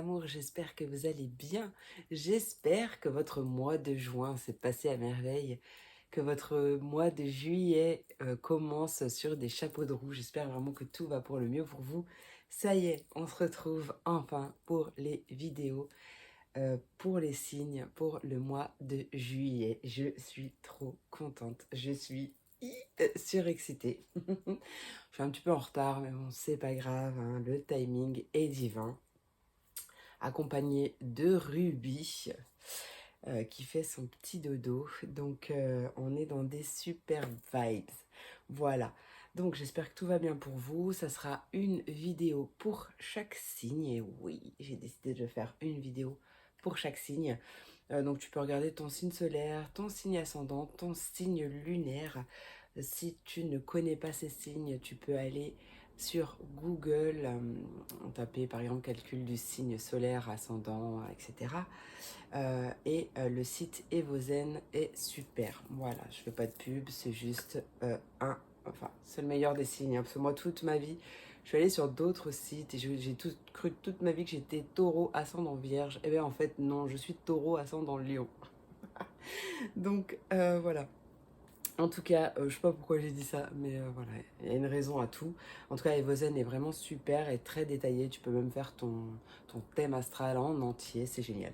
amours, j'espère que vous allez bien. J'espère que votre mois de juin s'est passé à merveille, que votre mois de juillet commence sur des chapeaux de roue. J'espère vraiment que tout va pour le mieux pour vous. Ça y est, on se retrouve enfin pour les vidéos, pour les signes, pour le mois de juillet. Je suis trop contente. Je suis surexcitée. Je suis un petit peu en retard, mais bon, c'est pas grave, hein, le timing est divin. Accompagné de Ruby qui fait son petit dodo. Donc on est dans des super vibes. Voilà. Donc j'espère que tout va bien pour vous. Ça sera une vidéo pour chaque signe. Et oui, j'ai décidé de faire une vidéo pour chaque signe. Donc tu peux regarder ton signe solaire, ton signe ascendant, ton signe lunaire. Si tu ne connais pas ces signes, tu peux aller sur Google, taper par exemple calcul du signe solaire, ascendant, etc. Le site Evozen est super. Voilà, je fais pas de pub, c'est juste c'est le meilleur des signes. Hein, parce que moi, toute ma vie, je suis allée sur d'autres sites et j'ai cru toute ma vie que j'étais taureau ascendant vierge. Et bien en fait, non, je suis taureau ascendant lion. Donc voilà. En tout cas, je sais pas pourquoi j'ai dit ça, mais voilà, il y a une raison à tout. En tout cas, Evozen est vraiment super et très détaillé. Tu peux même faire ton thème astral en entier, c'est génial.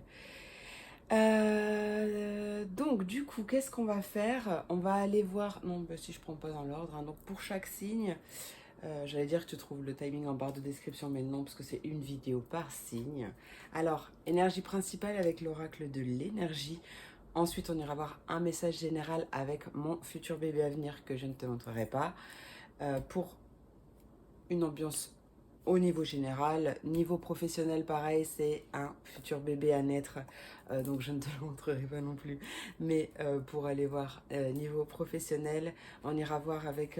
Donc du coup, qu'est-ce qu'on va faire? On va aller voir, non, bah, si je prends pas dans l'ordre, hein. Donc pour chaque signe, j'allais dire que tu trouves le timing en barre de description, mais non, parce que c'est une vidéo par signe. Alors, énergie principale avec l'oracle de l'énergie. Ensuite, on ira voir un message général avec mon futur bébé à venir que je ne te montrerai pas. Pour une ambiance au niveau général. Niveau professionnel, pareil, c'est un futur bébé à naître, donc je ne te le montrerai pas non plus. Mais pour aller voir niveau professionnel, on ira voir avec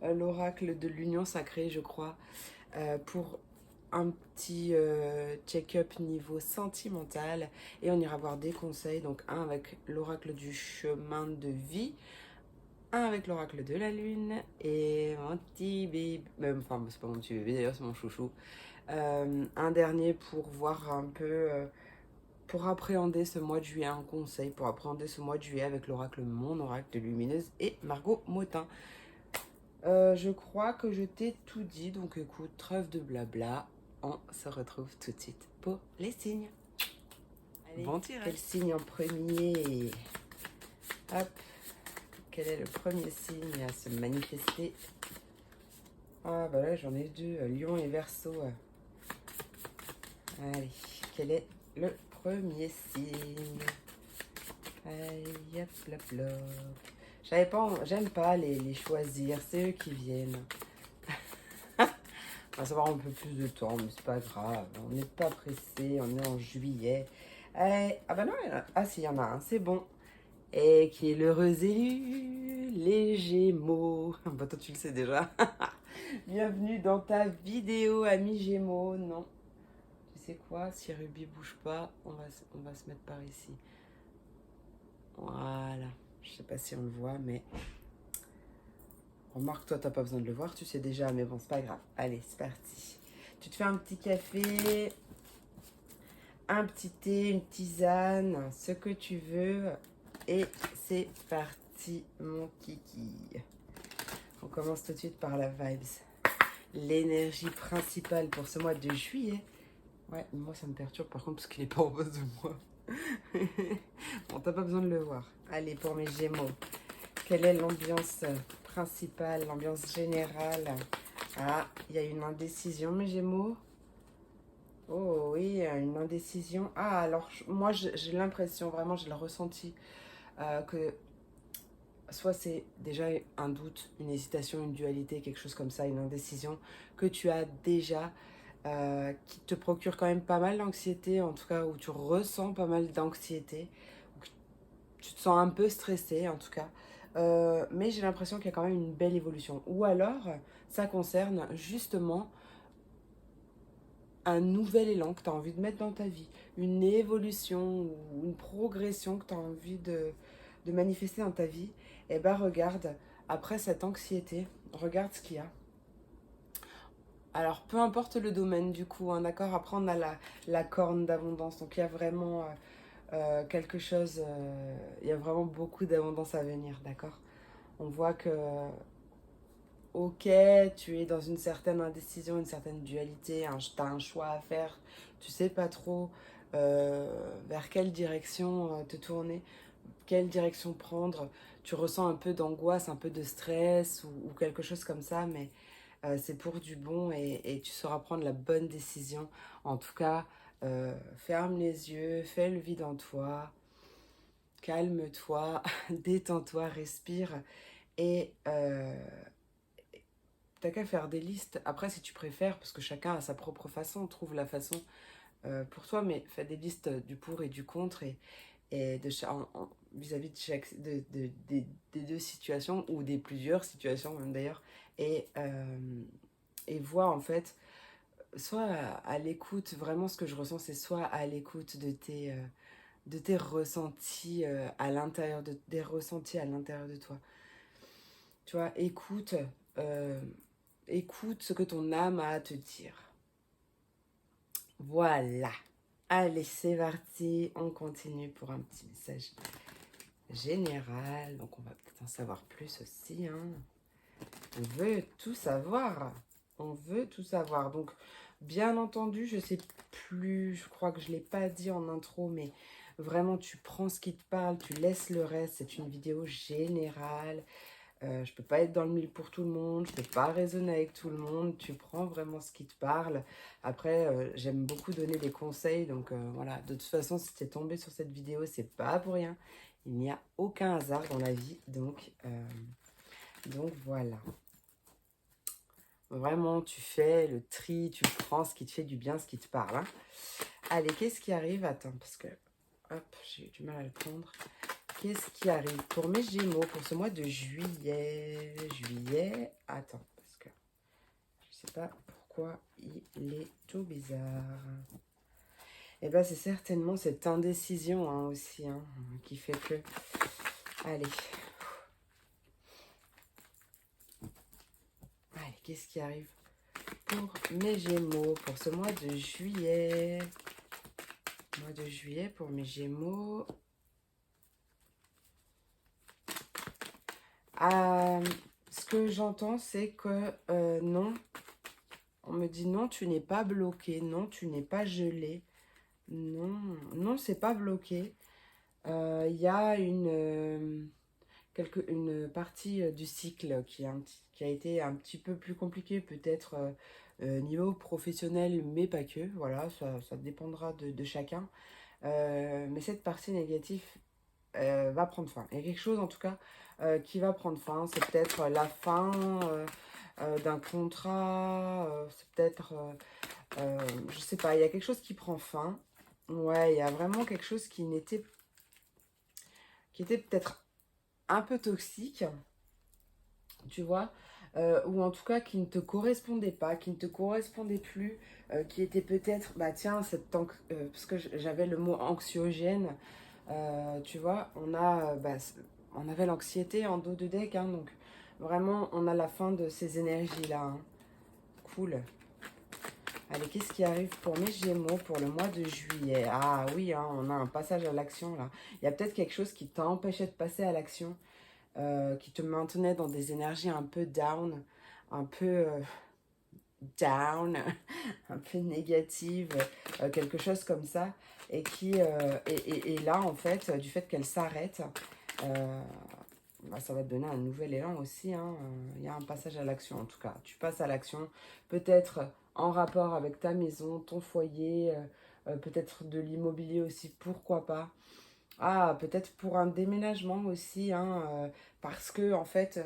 l'oracle de l'union sacrée, je crois, pour un petit check-up niveau sentimental. Et on ira voir des conseils, donc un avec l'oracle du chemin de vie, un avec l'oracle de la lune et mon petit bébé, enfin c'est pas mon petit bébé d'ailleurs, c'est mon chouchou. Un dernier pour voir un peu, pour appréhender ce mois de juillet, un conseil pour appréhender ce mois de juillet avec l'oracle, mon oracle de lumineuse et Margot Motin. Je crois que je t'ai tout dit, donc écoute, trêve de blabla, on se retrouve tout de suite pour les signes. Allez, bon tirage. Quel signe en premier? Hop. Quel est le premier signe à se manifester? Ah bah là j'en ai deux, Lion et Verseau. Allez, quel est le premier signe? Allez, hop, hop, hop. J'aime pas les choisir, c'est eux qui viennent. On va savoir un peu plus de temps, mais c'est pas grave. On n'est pas pressé, on est en juillet. Allez, ah bah non, ah si, il y en a un, c'est bon. Et qui est l'heureux élu, les Gémeaux. Bah toi tu le sais déjà. Bienvenue dans ta vidéo, ami Gémeaux. Non, tu sais quoi, si Ruby bouge pas, on va se mettre par ici. Voilà, je sais pas si on le voit, mais remarque, toi t'as pas besoin de le voir, tu sais déjà, mais bon, c'est pas grave. Allez, c'est parti. Tu te fais un petit café, un petit thé, une tisane, ce que tu veux. Et c'est parti, mon kiki. On commence tout de suite par la vibes. L'énergie principale pour ce mois de juillet. Ouais, moi ça me perturbe par contre parce qu'il n'est pas en face de moi. Bon, t'as pas besoin de le voir. Allez, pour mes Gémeaux. Quelle est l'ambiance principale, l'ambiance générale? Ah, il y a une indécision, mes Gémeaux. Oh oui, une indécision. Ah, alors moi j'ai l'impression, vraiment j'ai le ressenti que soit c'est déjà un doute, une hésitation, une dualité, quelque chose comme ça, une indécision que tu as déjà, qui te procure quand même pas mal d'anxiété, en tout cas où tu ressens pas mal d'anxiété, tu te sens un peu stressé en tout cas, mais j'ai l'impression qu'il y a quand même une belle évolution. Ou alors ça concerne justement un nouvel élan que tu as envie de mettre dans ta vie, une évolution ou une progression que tu as envie de manifester dans ta vie. Et ben regarde, après cette anxiété, regarde ce qu'il y a. Alors, peu importe le domaine du coup, hein, d'accord? Après, on a la corne d'abondance. Donc, il y a vraiment quelque chose, il y a vraiment beaucoup d'abondance à venir, d'accord? On voit que, ok, tu es dans une certaine indécision, une certaine dualité, tu as un choix à faire, tu sais pas trop vers quelle direction te tourner, quelle direction prendre. Tu ressens un peu d'angoisse, un peu de stress ou quelque chose comme ça, mais c'est pour du bon et tu sauras prendre la bonne décision. En tout cas, ferme les yeux, fais le vide en toi, calme-toi, détends-toi, respire et t'as qu'à faire des listes. Après, si tu préfères, parce que chacun a sa propre façon, trouve la façon pour toi, mais fais des listes du pour et du contre et vis-à-vis de des deux situations ou des plusieurs situations même d'ailleurs et vois en fait soit à l'écoute, vraiment ce que je ressens c'est soit à l'écoute de tes ressentis à l'intérieur des ressentis à l'intérieur de toi. Tu vois, euh, écoute ce que ton âme a à te dire. Voilà. Allez, c'est parti. On continue pour un petit message général. Donc, on va peut-être en savoir plus aussi. Hein. On veut tout savoir. On veut tout savoir. Donc, bien entendu, je sais plus, je crois que je ne l'ai pas dit en intro, mais vraiment, tu prends ce qui te parle, tu laisses le reste. C'est une vidéo générale. Je peux pas être dans le mille pour tout le monde, je peux pas raisonner avec tout le monde, tu prends vraiment ce qui te parle. Après, j'aime beaucoup donner des conseils, donc voilà. De toute façon, si tu es tombé sur cette vidéo, c'est pas pour rien. Il n'y a aucun hasard dans la vie, donc voilà. Vraiment, tu fais le tri, tu prends ce qui te fait du bien, ce qui te parle. Hein. Allez, qu'est-ce qui arrive? Attends, parce que, hop, j'ai eu du mal à le prendre. Qu'est-ce qui arrive pour mes Gémeaux pour ce mois de juillet? Juillet, attends, parce que je sais pas pourquoi il est tout bizarre. Et bien, c'est certainement cette indécision hein, aussi hein, qui fait que... Allez. Allez, qu'est-ce qui arrive pour mes Gémeaux pour ce mois de juillet? Mois de juillet pour mes Gémeaux. Ce que j'entends, c'est que non, on me dit non, tu n'es pas bloqué, non, tu n'es pas gelé, non, non, c'est pas bloqué. Il y a une partie du cycle qui a été un petit peu plus compliquée, peut-être niveau professionnel, mais pas que, voilà, ça dépendra de chacun. Mais cette partie négative va prendre fin. Il y a quelque chose en tout cas qui va prendre fin. C'est peut-être la fin d'un contrat, c'est peut-être, je sais pas, il y a quelque chose qui prend fin. Ouais, il y a vraiment quelque chose qui était peut-être un peu toxique, tu vois, ou en tout cas qui ne te correspondait pas, qui ne te correspondait plus, qui était peut-être, bah tiens, parce que j'avais le mot anxiogène, tu vois, on avait l'anxiété en dos de deck, hein, donc vraiment, on a la fin de ces énergies-là. Hein. Cool. Allez, qu'est-ce qui arrive pour mes Gémeaux pour le mois de juillet? Ah oui, hein, on a un passage à l'action là. Il y a peut-être quelque chose qui t'a empêché de passer à l'action, qui te maintenait dans des énergies un peu down, un peu down, un peu négative, quelque chose comme ça. Et là, en fait, du fait qu'elle s'arrête, euh, bah, ça va te donner un nouvel élan aussi. Hein. Il y a un passage à l'action, en tout cas. Tu passes à l'action, peut-être en rapport avec ta maison, ton foyer, peut-être de l'immobilier aussi, pourquoi pas. Ah, peut-être pour un déménagement aussi, hein, parce que, en fait,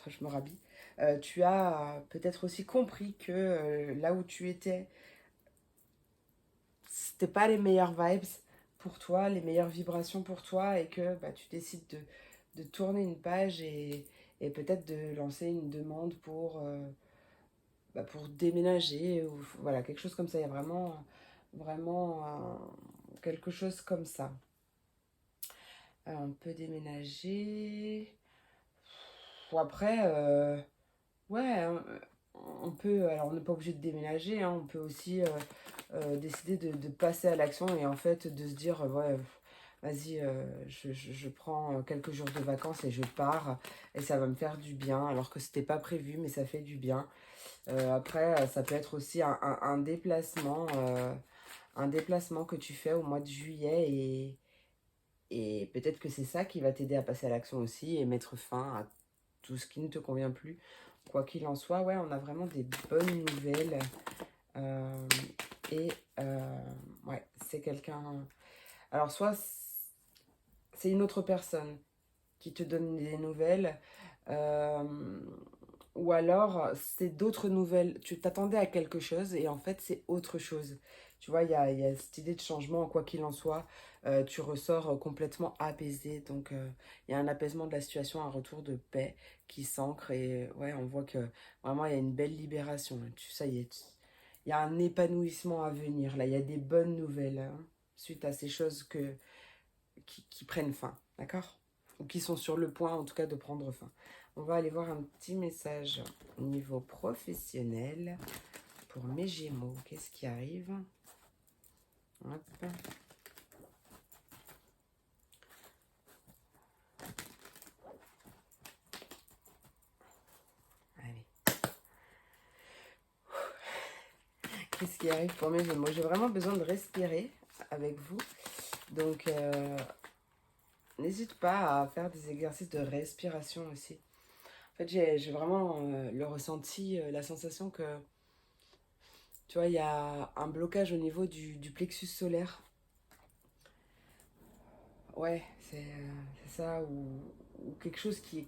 je me rhabille, tu as peut-être aussi compris que là où tu étais, c'était pas les meilleures vibes pour toi, les meilleures vibrations pour toi, et que bah, tu décides de tourner une page et peut-être de lancer une demande pour déménager, ou voilà, quelque chose comme ça. Il y a vraiment quelque chose comme ça. On peut déménager. Ou après, ouais, on peut, alors on n'est pas obligé de déménager, hein, on peut aussi décider de passer à l'action et en fait de se dire, ouais, vas-y, je prends quelques jours de vacances et je pars et ça va me faire du bien alors que c'était pas prévu mais ça fait du bien. Après, ça peut être aussi un déplacement que tu fais au mois de juillet et peut-être que c'est ça qui va t'aider à passer à l'action aussi et mettre fin à tout ce qui ne te convient plus. Quoi qu'il en soit, ouais, on a vraiment des bonnes nouvelles. Euh, et ouais, c'est quelqu'un. Alors, soit c'est une autre personne qui te donne des nouvelles, euh, ou alors c'est d'autres nouvelles. Tu t'attendais à quelque chose et en fait c'est autre chose. Tu vois, il y a cette idée de changement, quoi qu'il en soit, tu ressors complètement apaisé. Donc il y a un apaisement de la situation, un retour de paix qui s'ancre et ouais, on voit que vraiment il y a une belle libération. Ça y est, il y a un épanouissement à venir. Là, il y a des bonnes nouvelles hein, suite à ces choses qui prennent fin, d'accord? Ou qui sont sur le point, en tout cas, de prendre fin. On va aller voir un petit message au niveau professionnel pour mes Gémeaux. Qu'est-ce qui arrive? Hop. Allez. Qu'est-ce qui arrive pour mes Gémeaux? J'ai vraiment besoin de respirer avec vous. Donc, n'hésite pas à faire des exercices de respiration aussi. En fait, j'ai vraiment le ressenti, la sensation que, tu vois, il y a un blocage au niveau du plexus solaire. Ouais, c'est ça, ou quelque chose qui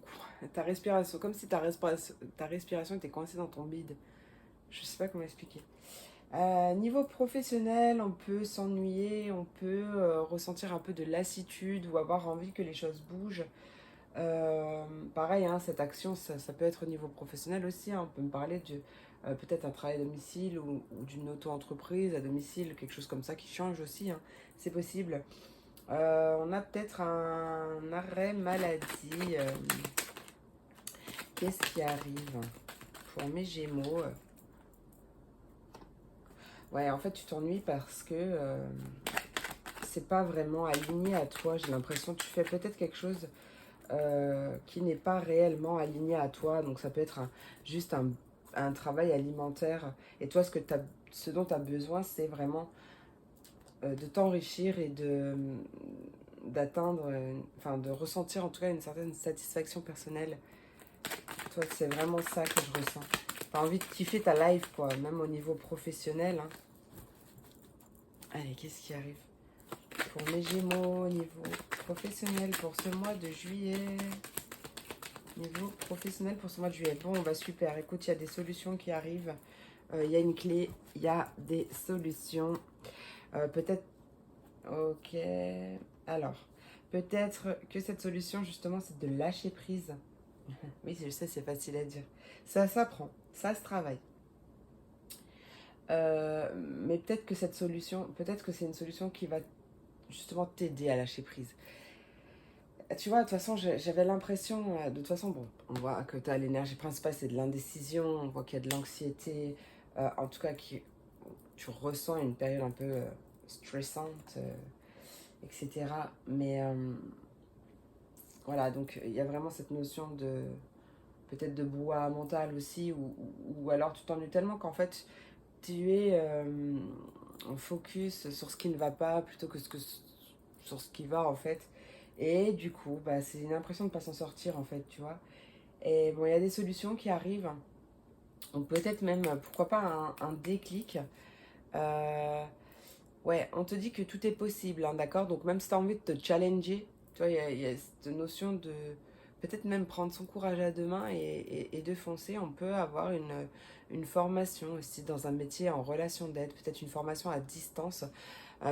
est ta respiration, comme si ta respiration était coincée dans ton bide. Je sais pas comment expliquer. Niveau professionnel, on peut s'ennuyer, on peut ressentir un peu de lassitude ou avoir envie que les choses bougent. Pareil, hein, cette action, ça peut être au niveau professionnel aussi. Hein, on peut me parler de peut-être un travail à domicile ou d'une auto-entreprise à domicile, quelque chose comme ça qui change aussi. Hein, c'est possible. On a peut-être un arrêt maladie. Qu'est-ce qui arrive pour mes Gémeaux? Ouais, en fait, tu t'ennuies parce que c'est pas vraiment aligné à toi. J'ai l'impression que tu fais peut-être quelque chose qui n'est pas réellement aligné à toi. Donc, ça peut être juste un travail alimentaire. Et toi, ce dont tu as besoin, c'est vraiment de t'enrichir et d'atteindre, enfin de ressentir en tout cas une certaine satisfaction personnelle. Toi, c'est vraiment ça que je ressens. T'as envie de kiffer ta life, quoi, même au niveau professionnel. Hein. Allez, qu'est-ce qui arrive pour mes Gémeaux au niveau professionnel pour ce mois de juillet? Niveau professionnel pour ce mois de juillet. Bon, bah super. Écoute, il y a des solutions qui arrivent. Il y a une clé, il y a des solutions. Peut-être. Ok. Alors, peut-être que cette solution, justement, c'est de lâcher prise. Oui, je sais, c'est facile à dire. Ça s'apprend, ça se travaille. Mais peut-être que cette solution, peut-être que c'est une solution qui va justement t'aider à lâcher prise. Tu vois, de toute façon, j'avais l'impression, de toute façon, bon, on voit que tu as l'énergie principale, c'est de l'indécision, on voit qu'il y a de l'anxiété, en tout cas, tu ressens une période un peu stressante, etc. Mais voilà, donc il y a vraiment cette notion de peut-être de brouhaha mental aussi, ou alors tu t'ennuies tellement qu'en fait, tu es en focus sur ce qui ne va pas plutôt que, sur ce qui va en fait. Et du coup, bah, c'est une impression de ne pas s'en sortir en fait, tu vois. Et bon, il y a des solutions qui arrivent. Donc peut-être même, pourquoi pas un déclic. Euh, ouais, on te dit que tout est possible, hein, d'accord? Donc même si tu as envie de te challenger, tu vois, il y a cette notion de peut-être même prendre son courage à deux mains et de foncer. On peut avoir une formation aussi dans un métier en relation d'aide, peut-être une formation à distance,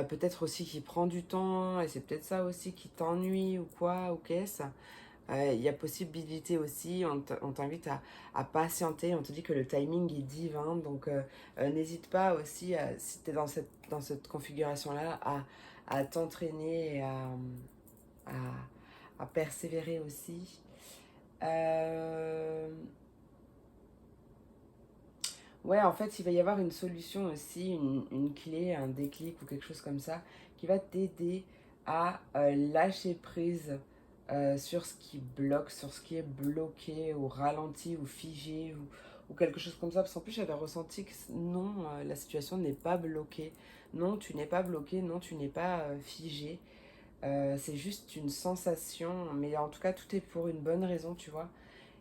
peut-être aussi qui prend du temps, et c'est peut-être ça aussi qui t'ennuie ou quoi, ou qu'est-ce. Il y a possibilité aussi, on t'invite à patienter, on te dit que le timing est divin, donc n'hésite pas aussi, si tu es dans cette configuration-là, à t'entraîner et à, à persévérer aussi. Euh, Ouais, en fait, il va y avoir une solution aussi, une clé, un déclic ou quelque chose comme ça, qui va t'aider à lâcher prise sur ce qui bloque, sur ce qui est bloqué ou ralenti ou figé ou quelque chose comme ça. Parce qu'en plus, j'avais ressenti que non, la situation n'est pas bloquée. Non, tu n'es pas bloqué, non, tu n'es pas figé. C'est juste une sensation, mais en tout cas, tout est pour une bonne raison, tu vois.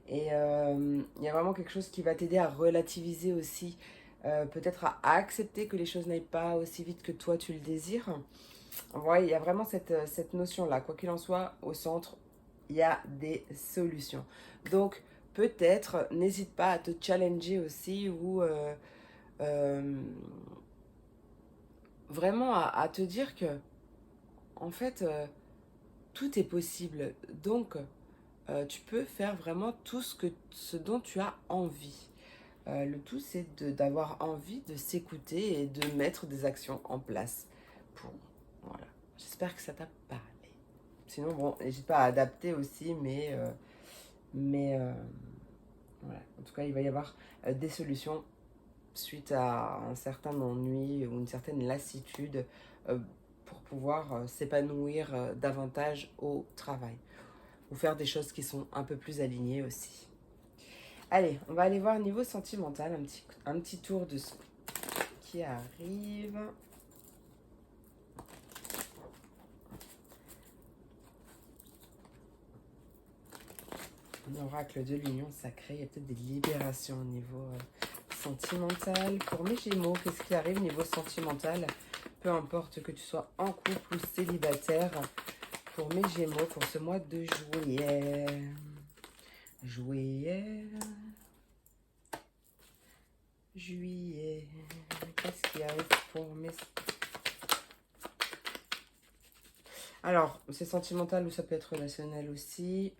Et il y a vraiment quelque chose qui va t'aider à relativiser aussi, peut-être à accepter que les choses n'aillent pas aussi vite que toi tu le désires. Ouais, il y a vraiment cette notion-là. Quoi qu'il en soit, au centre, il y a des solutions. Donc, peut-être, n'hésite pas à te challenger aussi ou euh, vraiment à te dire que, en fait, tout est possible. Donc, tu peux faire vraiment tout ce dont tu as envie. Le tout, c'est d'avoir envie de s'écouter et de mettre des actions en place pour. Voilà. J'espère que ça t'a parlé. Sinon, bon, n'hésite pas à adapter aussi, mais voilà. En tout cas, il va y avoir des solutions suite à un certain ennui ou une certaine lassitude euh, pour pouvoir s'épanouir davantage au travail ou faire des choses qui sont un peu plus alignées aussi. Allez, on va aller voir niveau sentimental, un petit tour de ce qui arrive. Un oracle de l'union sacrée, il y a peut-être des libérations au niveau sentimental. Pour mes Gémeaux, qu'est-ce qui arrive au niveau sentimental? Peu importe que tu sois en couple ou célibataire, pour mes Gémeaux, pour ce mois de juillet. Juillet. Qu'est-ce qui arrive pour mes... Alors, c'est sentimental ou ça peut être relationnel aussi.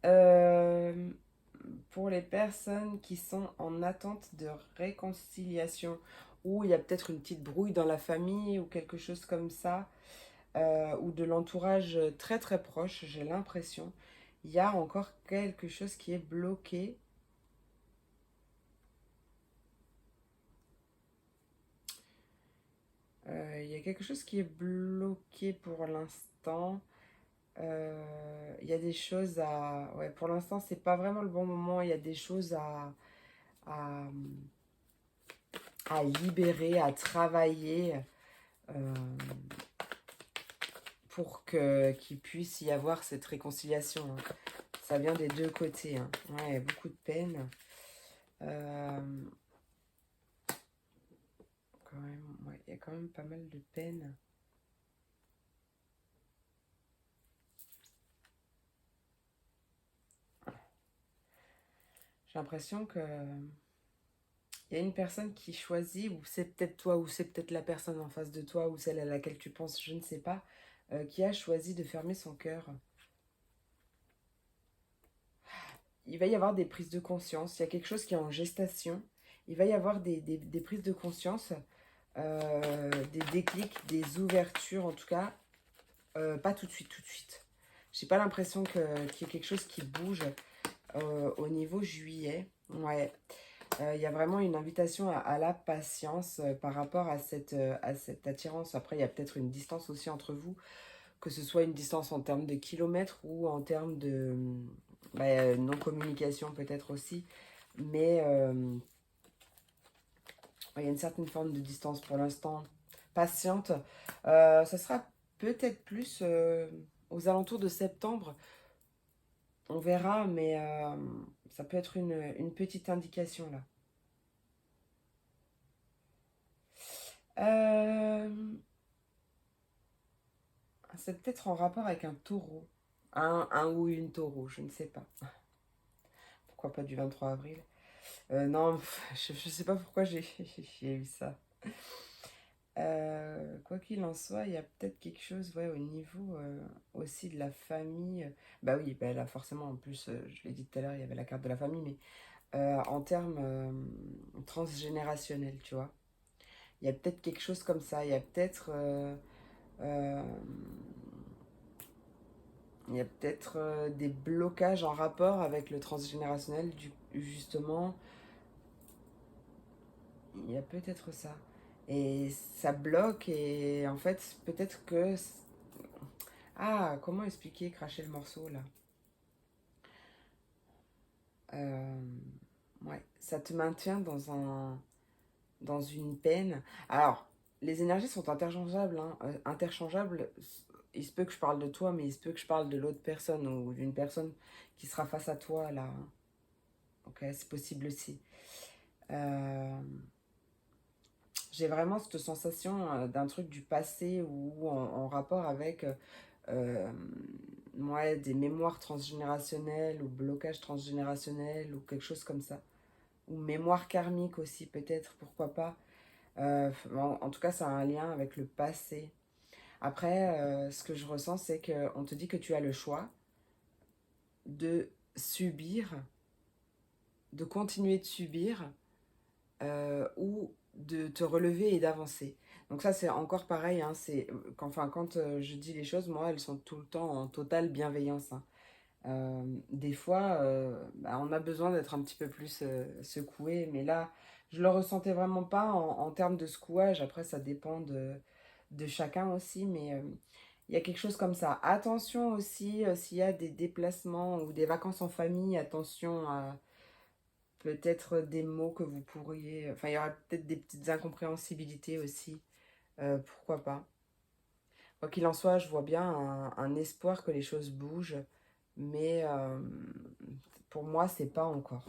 Euh, pour les personnes qui sont en attente de réconciliation, ou il y a peut-être une petite brouille dans la famille ou quelque chose comme ça, ou de l'entourage très très proche, j'ai l'impression, il y a encore quelque chose qui est bloqué. Il y a quelque chose qui est bloqué pour l'instant. Il y a des choses à... Ouais, pour l'instant, c'est pas vraiment le bon moment. Il y a des choses à, à libérer, à travailler euh, pour qu'il puisse y avoir cette réconciliation. Hein. Ça vient des deux côtés. Hein. Ouais, beaucoup de peine. Quand même, ouais, il y a quand même pas mal de peine. J'ai l'impression que il y a une personne qui choisit, ou c'est peut-être toi, ou c'est peut-être la personne en face de toi, ou celle à laquelle tu penses, je ne sais pas, qui a choisi de fermer son cœur. Il va y avoir des prises de conscience, il y a quelque chose qui est en gestation, il va y avoir des prises de conscience, des déclics, des ouvertures en tout cas, pas tout de suite, tout de suite. J'ai pas l'impression qu'il y ait quelque chose qui bouge au niveau juillet. Ouais, il y a vraiment une invitation à la patience par rapport à cette attirance. Après, il y a peut-être une distance aussi entre vous, que ce soit une distance en termes de kilomètres ou en termes de non-communication peut-être aussi. Mais il y a une certaine forme de distance pour l'instant patiente. Ça sera peut-être plus aux alentours de septembre. On verra, mais ça peut être une petite indication là. Euh, c'est peut-être en rapport avec un taureau. Un ou une taureau, je ne sais pas. Pourquoi pas du 23 avril? Non, je ne sais pas pourquoi j'ai eu ça. Quoi qu'il en soit, il y a peut-être quelque chose ouais, au niveau aussi de la famille. Bah oui, bah là forcément, en plus, je l'ai dit tout à l'heure, il y avait la carte de la famille, mais en termes transgénérationnels, tu vois. Il y a peut-être quelque chose comme ça. Il y a peut-être... Euh, Il y a peut-être des blocages en rapport avec le transgénérationnel, justement. Il y a peut-être ça. Et ça bloque et en fait, peut-être que... Ah, comment expliquer cracher le morceau là? Euh, ouais, ça te maintient dans une peine. Alors, les énergies sont interchangeables, hein. Interchangeables. Il se peut que je parle de toi, mais il se peut que je parle de l'autre personne ou d'une personne qui sera face à toi là, hein. Ok, c'est possible aussi. Euh, j'ai vraiment cette sensation d'un truc du passé ou en rapport avec euh, ouais, des mémoires transgénérationnelles ou blocages transgénérationnels ou quelque chose comme ça. Ou mémoire karmique aussi peut-être, pourquoi pas. En tout cas, ça a un lien avec le passé. Après, ce que je ressens, c'est qu'on te dit que tu as le choix de subir, de continuer de subir ou de te relever et d'avancer. Donc ça, c'est encore pareil, hein, quand je dis les choses, moi, elles sont tout le temps en totale bienveillance, hein. Des fois, on a besoin d'être un petit peu plus secoué, mais là, je le ressentais vraiment pas en termes de secouage. Après, ça dépend de chacun aussi, mais il y a quelque chose comme ça. Attention aussi, s'il y a des déplacements ou des vacances en famille, attention à peut-être des mots que vous pourriez... Enfin, il y aura peut-être des petites incompréhensibilités aussi, pourquoi pas. Quoi qu'il en soit, je vois bien un espoir que les choses bougent, mais pour moi, c'est pas encore.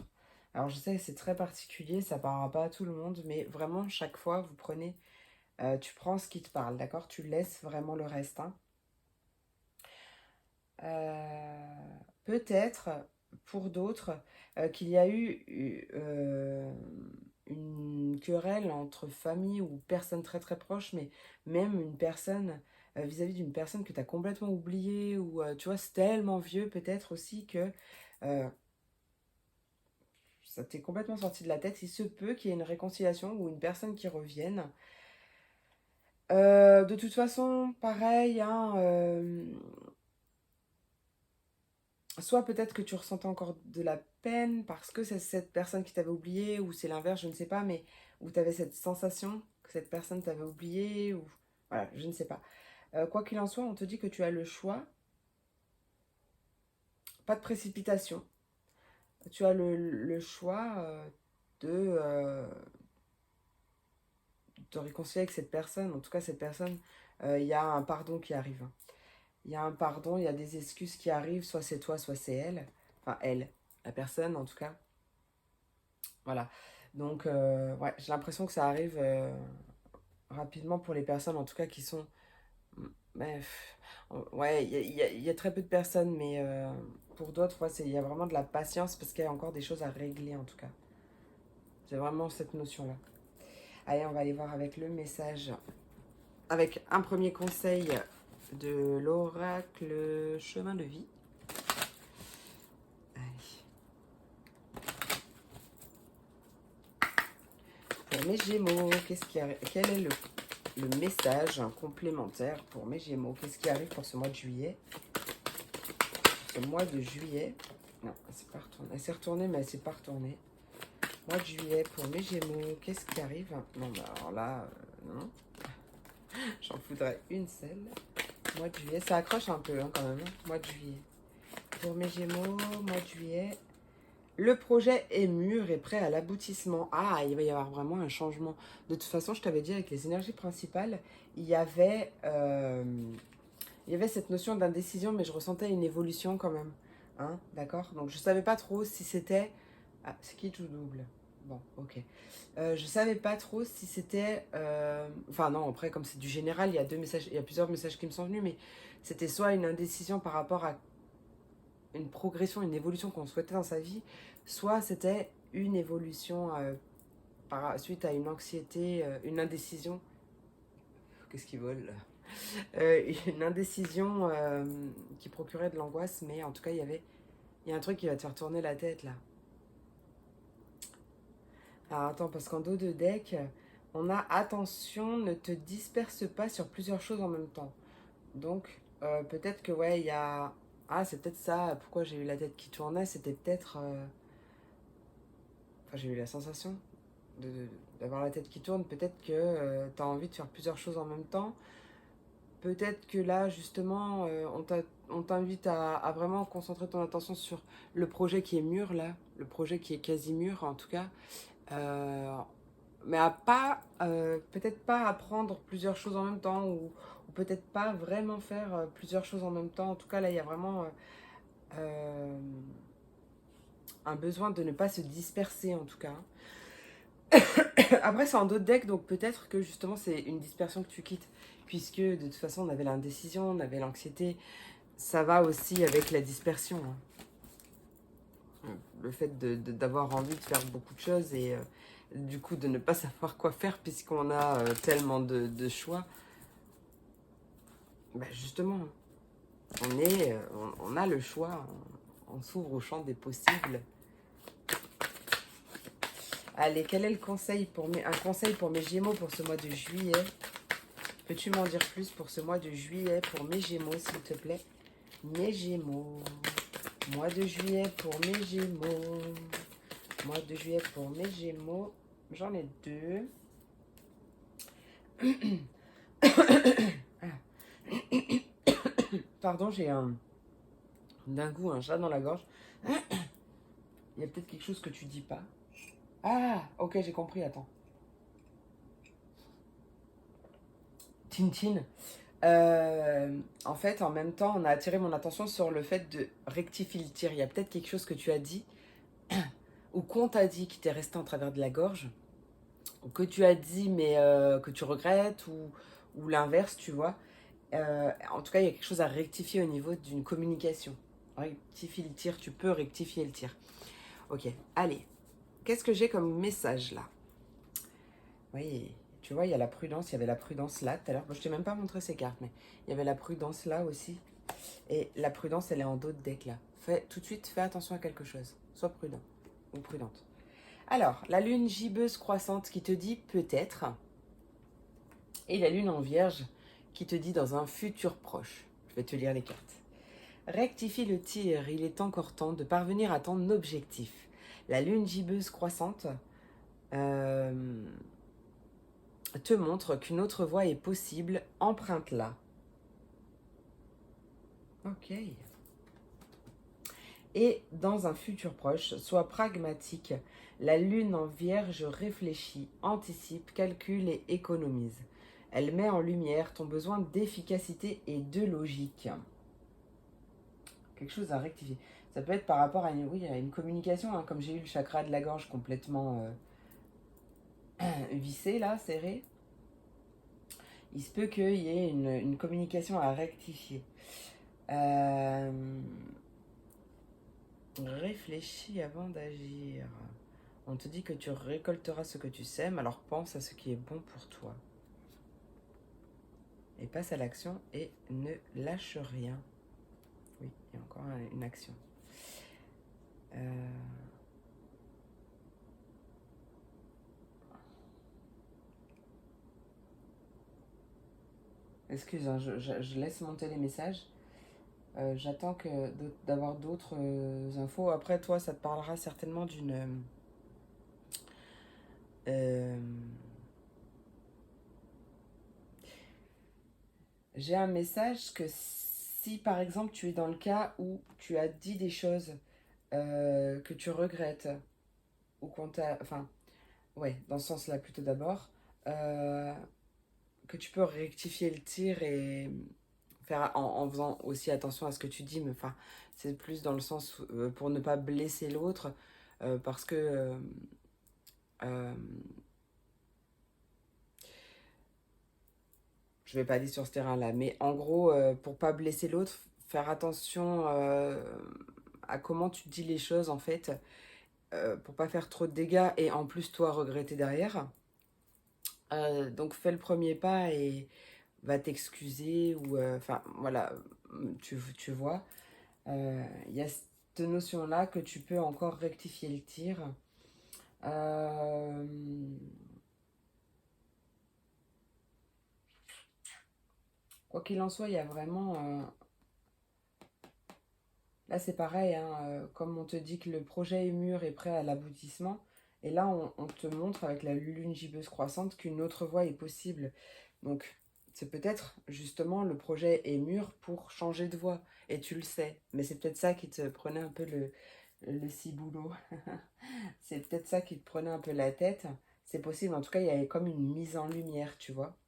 Alors je sais que c'est très particulier, ça parlera pas à tout le monde, mais vraiment, chaque fois, vous prenez, tu prends ce qui te parle, d'accord? Tu laisses vraiment le reste, hein. Peut-être, pour d'autres, qu'il y a eu une querelle entre famille ou personnes très très proches, mais même une personne vis-à-vis d'une personne que tu as complètement oubliée, ou tu vois, c'est tellement vieux peut-être aussi que euh, ça t'est complètement sorti de la tête. Il se peut qu'il y ait une réconciliation ou une personne qui revienne. De toute façon, pareil, hein, soit peut-être que tu ressentais encore de la peine parce que c'est cette personne qui t'avait oublié, ou c'est l'inverse, je ne sais pas, mais où tu avais cette sensation que cette personne t'avait oublié, ou voilà, je ne sais pas. Quoi qu'il en soit, on te dit que tu as le choix, pas de précipitation. Tu as le choix de te réconcilier avec cette personne. En tout cas, cette personne, il y a un pardon qui arrive. Il y a un pardon, il y a des excuses qui arrivent, soit c'est toi, soit c'est elle. Enfin, elle, la personne en tout cas. Voilà. Donc, ouais, j'ai l'impression que ça arrive rapidement pour les personnes, en tout cas, qui sont... Bref, ouais, il y a très peu de personnes, mais pour d'autres, ouais, il y a vraiment de la patience parce qu'il y a encore des choses à régler, en tout cas. C'est vraiment cette notion-là. Allez, on va aller voir avec le message. Avec un premier conseil de l'oracle chemin de vie. Allez. Pour mes Gémeaux, quel est le message complémentaire pour mes Gémeaux? Qu'est-ce qui arrive pour ce mois de juillet? Ce mois de juillet. Non, elle s'est pas retournée. Elle s'est retournée, mais elle s'est pas retournée. Mois de juillet pour mes Gémeaux. Qu'est-ce qui arrive? Non, bah alors là, non. J'en voudrais une seule. Mois de juillet. Ça accroche un peu, hein, quand même. Hein. Mois de juillet. Pour mes Gémeaux, mois de juillet. Le projet est mûr et prêt à l'aboutissement. Ah, il va y avoir vraiment un changement. De toute façon, je t'avais dit, avec les énergies principales, il y avait cette notion d'indécision, mais je ressentais une évolution quand même. Hein, d'accord? Donc, je savais pas trop si c'était... Ah, c'est qui tout double? Bon, ok. Je savais pas trop si c'était... Enfin, non, après, comme c'est du général, il y a plusieurs messages qui me sont venus, mais c'était soit une indécision par rapport à une progression, une évolution qu'on souhaitait dans sa vie, soit c'était une évolution suite à une anxiété, une indécision. Qu'est-ce qu'ils veulent là? Une indécision qui procurait de l'angoisse, mais en tout cas, il y a un truc qui va te faire tourner la tête là. Alors attends, parce qu'en dos de deck, on a attention, ne te disperse pas sur plusieurs choses en même temps. Donc, peut-être que ouais, il y a Ah, c'est peut-être ça. Pourquoi j'ai eu la tête qui tournait, c'était peut-être... Enfin, j'ai eu la sensation de- d'avoir la tête qui tourne. Peut-être que tu as envie de faire plusieurs choses en même temps. Peut-être que là, justement, on t'invite à vraiment concentrer ton attention sur le projet qui est mûr, là. Le projet qui est quasi mûr, en tout cas. Euh, mais à pas, peut-être pas apprendre plusieurs choses en même temps, ou peut-être pas vraiment faire plusieurs choses en même temps. En tout cas, là, il y a vraiment euh, un besoin de ne pas se disperser, en tout cas. Après, c'est en d'autres decks, donc peut-être que justement, c'est une dispersion que tu quittes, puisque de toute façon, on avait l'indécision, on avait l'anxiété. Ça va aussi avec la dispersion, hein. Le fait d'avoir envie de faire beaucoup de choses et du coup de ne pas savoir quoi faire puisqu'on a tellement de choix. Bah justement, on a le choix, on s'ouvre au champ des possibles. Allez, quel est le conseil un conseil pour mes Gémeaux pour ce mois de juillet? Peux-tu m'en dire plus pour ce mois de juillet pour mes Gémeaux, s'il te plaît? Mes Gémeaux. Mois de juillet pour mes Gémeaux. Mois de juillet pour mes Gémeaux. J'en ai deux. Pardon, j'ai d'un coup un chat dans la gorge. Il y a peut-être quelque chose que tu dis pas. Ah, ok, j'ai compris, attends. Tintin. En fait, en même temps, on a attiré mon attention sur le fait de rectifier le tir. Il y a peut-être quelque chose que tu as dit, ou qu'on t'a dit qui t'est resté en travers de la gorge, ou que tu as dit mais que tu regrettes, ou l'inverse, tu vois. En tout cas, il y a quelque chose à rectifier au niveau d'une communication. Rectifie le tir, tu peux rectifier le tir. Ok, allez. Qu'est-ce que j'ai comme message là? Oui, tu vois, il y a la prudence, il y avait la prudence là tout à l'heure. Bon, je t'ai même pas montré ces cartes, mais il y avait la prudence là aussi. Et la prudence, elle est en d'autres decks là. Tout de suite, fais attention à quelque chose. Sois prudent ou prudente. Alors, la lune gibbeuse croissante qui te dit peut-être, et la lune en vierge qui te dit dans un futur proche. Je vais te lire les cartes. Rectifie le tir, il est encore temps de parvenir à ton objectif. La lune gibbeuse croissante te montre qu'une autre voie est possible, emprunte-la. Ok. Et dans un futur proche, sois pragmatique. La lune en vierge réfléchit, anticipe, calcule et économise. Elle met en lumière ton besoin d'efficacité et de logique. Quelque chose à rectifier. Ça peut être par rapport à une communication, hein, comme j'ai eu le chakra de la gorge complètement vissé, là, serré. Il se peut qu'il y ait une communication à rectifier. Réfléchis avant d'agir. On te dit que tu récolteras ce que tu sèmes, alors pense à ce qui est bon pour toi. Et passe à l'action et ne lâche rien. Oui, il y a encore une action. Excuse, hein, je laisse monter les messages. J'attends d'avoir d'autres infos. Après, toi, ça te parlera certainement d'une... Euh, J'ai un message que si, par exemple, tu es dans le cas où tu as dit des choses que tu regrettes, ou qu'on t'a... Enfin, ouais, dans ce sens-là plutôt d'abord, euh, que tu peux rectifier le tir et faire en faisant aussi attention à ce que tu dis, mais enfin, c'est plus dans le sens pour ne pas blesser l'autre, parce que euh, je vais pas aller sur ce terrain-là, mais en gros, pour pas blesser l'autre, faire attention à comment tu dis les choses en fait, pour pas faire trop de dégâts et en plus toi regretter derrière. Donc fais le premier pas et va t'excuser ou enfin voilà, tu vois. Il y a cette notion-là que tu peux encore rectifier le tir. Euh, Quoi qu'il en soit, il y a vraiment... Là, c'est pareil, hein, comme on te dit que le projet est mûr et prêt à l'aboutissement, et là, on te montre avec la lune gibbeuse croissante qu'une autre voie est possible. Donc, c'est peut-être justement le projet est mûr pour changer de voie, et tu le sais. Mais c'est peut-être ça qui te prenait un peu le ciboulot. C'est peut-être ça qui te prenait un peu la tête. C'est possible, en tout cas, il y avait comme une mise en lumière, tu vois.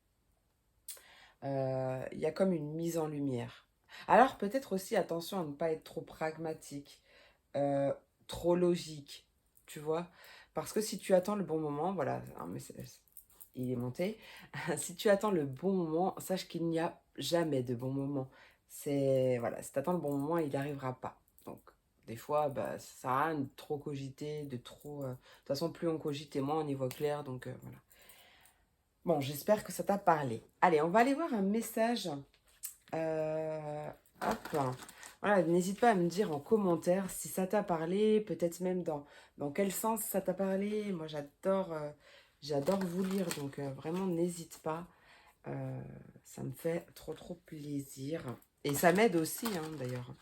Il y a comme une mise en lumière. Alors peut-être aussi attention à ne pas être trop pragmatique, euh, trop logique, tu vois. Parce que si tu attends le bon moment, voilà, un message, il est monté. Si tu attends le bon moment, sache qu'il n'y a jamais de bon moment. C'est, voilà, si tu attends le bon moment, il n'arrivera pas. Donc, des fois, bah, ça sert à rien de trop cogiter, de trop... De toute façon, plus on cogite et moins on y voit clair, donc voilà. Bon, j'espère que ça t'a parlé. Allez, on va aller voir un message. Euh, hop. Voilà, n'hésite pas à me dire en commentaire si ça t'a parlé, peut-être même dans quel sens ça t'a parlé. Moi, j'adore vous lire, donc vraiment, n'hésite pas. Euh, Ça me fait trop plaisir. Et ça m'aide aussi, hein, d'ailleurs.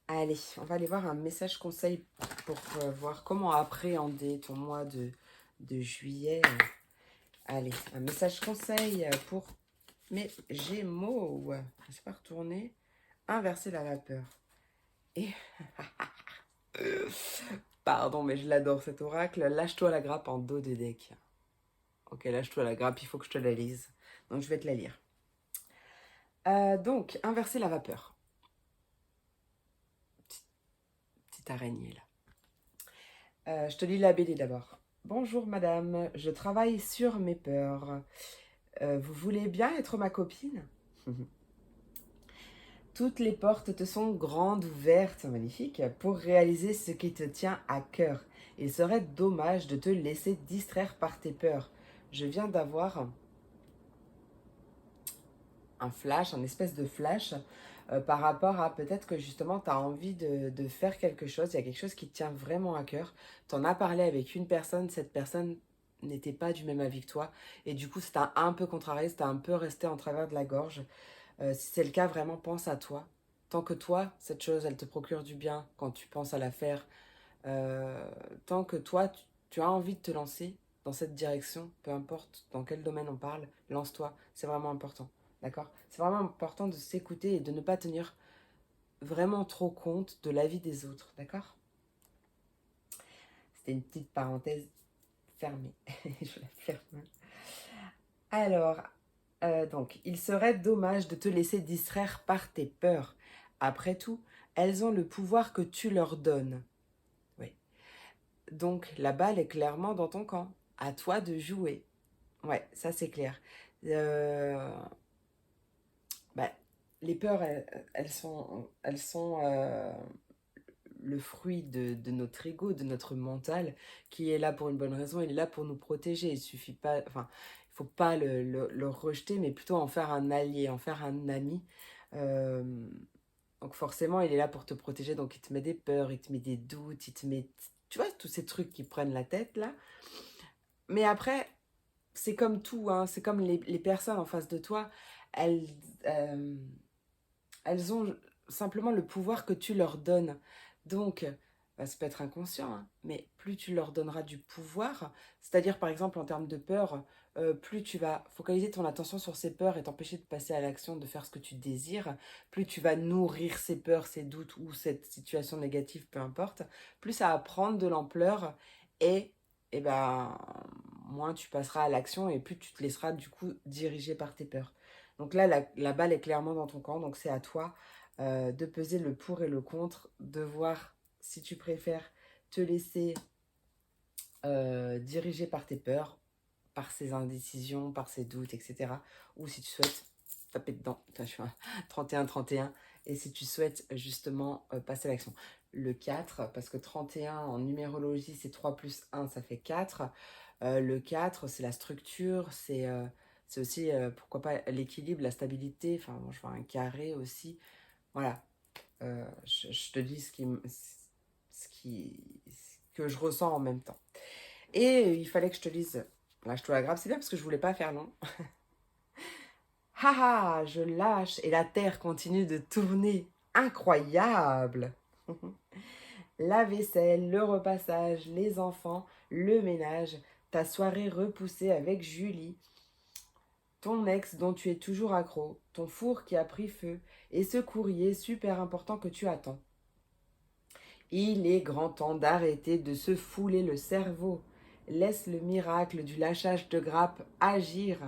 Allez, on va aller voir un message conseil pour voir comment appréhender ton mois de juillet. Allez, un message conseil pour mes Gémeaux. C'est pas retourner. Inverser la vapeur. Et, pardon, mais je l'adore cet oracle. Lâche-toi la grappe en dos de deck. Ok, lâche-toi la grappe, il faut que je te la lise. Donc, je vais te la lire. Donc, inverser la vapeur. Petite araignée, là. Je te lis la BD d'abord. Bonjour, madame. Je travaille sur mes peurs. Vous voulez bien être ma copine? Toutes les portes te sont grandes ouvertes, magnifique, pour réaliser ce qui te tient à cœur. Il serait dommage de te laisser distraire par tes peurs. Je viens d'avoir un flash, un espèce de flash, par rapport à peut-être que justement tu as envie de faire quelque chose, il y a quelque chose qui te tient vraiment à cœur. Tu en as parlé avec une personne, cette personne n'était pas du même avis que toi, et du coup ça t'a un peu contrarié, ça t'a un peu resté en travers de la gorge. Si c'est le cas, vraiment pense à toi. Tant que toi, cette chose, elle te procure du bien quand tu penses à la faire, euh, tant que toi, tu as envie de te lancer dans cette direction, peu importe dans quel domaine on parle, lance-toi, c'est vraiment important. D'accord? C'est vraiment important de s'écouter et de ne pas tenir vraiment trop compte de l'avis des autres. D'accord? C'était une petite parenthèse fermée. Je la ferme. Alors, donc, il serait dommage de te laisser distraire par tes peurs. Après tout, elles ont le pouvoir que tu leur donnes. Oui. Donc, la balle est clairement dans ton camp. À toi de jouer. Ouais, ça c'est clair. Euh, bah, les peurs, elles sont le fruit de notre ego, de notre mental, qui est là pour une bonne raison. Il est là pour nous protéger. Il suffit pas, enfin, il faut pas le rejeter, mais plutôt en faire un allié, en faire un ami. Euh, donc forcément, il est là pour te protéger. Donc il te met des peurs, il te met des doutes, il te met, tu vois, tous ces trucs qui prennent la tête là. Mais après, c'est comme tout, hein, c'est comme les personnes en face de toi, elles, euh, elles ont simplement le pouvoir que tu leur donnes. Donc, bah, ça peut être inconscient, hein, mais plus tu leur donneras du pouvoir, c'est-à-dire par exemple en termes de peur, plus tu vas focaliser ton attention sur ces peurs et t'empêcher de passer à l'action, de faire ce que tu désires, plus tu vas nourrir ces peurs, ces doutes ou cette situation négative, peu importe, plus ça va prendre de l'ampleur et, et ben, moins tu passeras à l'action et plus tu te laisseras du coup diriger par tes peurs. Donc là, la balle est clairement dans ton camp, donc c'est à toi de peser le pour et le contre, de voir si tu préfères te laisser diriger par tes peurs, par ces indécisions, par ces doutes, etc. Ou si tu souhaites taper dedans, je suis un 31-31, et si tu souhaites justement passer à l'action. Le 4, parce que 31 en numérologie, c'est 3 plus 1, ça fait 4. Le 4, c'est la structure, c'est aussi, pourquoi pas, l'équilibre, la stabilité. Enfin, moi, je vois un carré aussi. Voilà, je te dis ce que je ressens en même temps. Et il fallait que je te lise. Lâche-toi la grappe, c'est bien parce que je voulais pas faire long. Haha, je lâche et la terre continue de tourner. incroyable. La vaisselle, le repassage, les enfants, le ménage, ta soirée repoussée avec Julie, ton ex dont tu es toujours accro, ton four qui a pris feu et ce courrier super important que tu attends. Il est grand temps d'arrêter de se fouler le cerveau. Laisse le miracle du lâchage de grappe agir.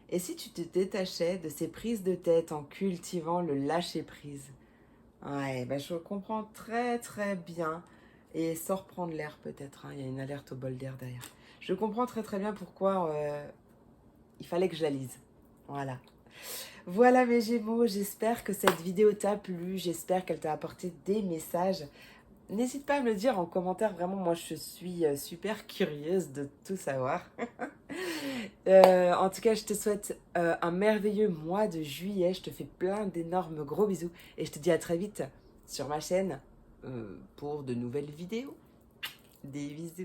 Et si tu te détachais de ces prises de tête en cultivant le lâcher-prise? Ouais, ben je comprends très très bien. Et sans reprendre l'air peut-être, hein, il y a une alerte au bol d'air derrière. Je comprends très très bien pourquoi il fallait que je la lise. Voilà. Voilà mes Gémeaux, j'espère que cette vidéo t'a plu, j'espère qu'elle t'a apporté des messages. N'hésite pas à me le dire en commentaire, vraiment moi je suis super curieuse de tout savoir. En tout cas je te souhaite un merveilleux mois de juillet, je te fais plein d'énormes gros bisous et je te dis à très vite sur ma chaîne pour de nouvelles vidéos. Des bisous.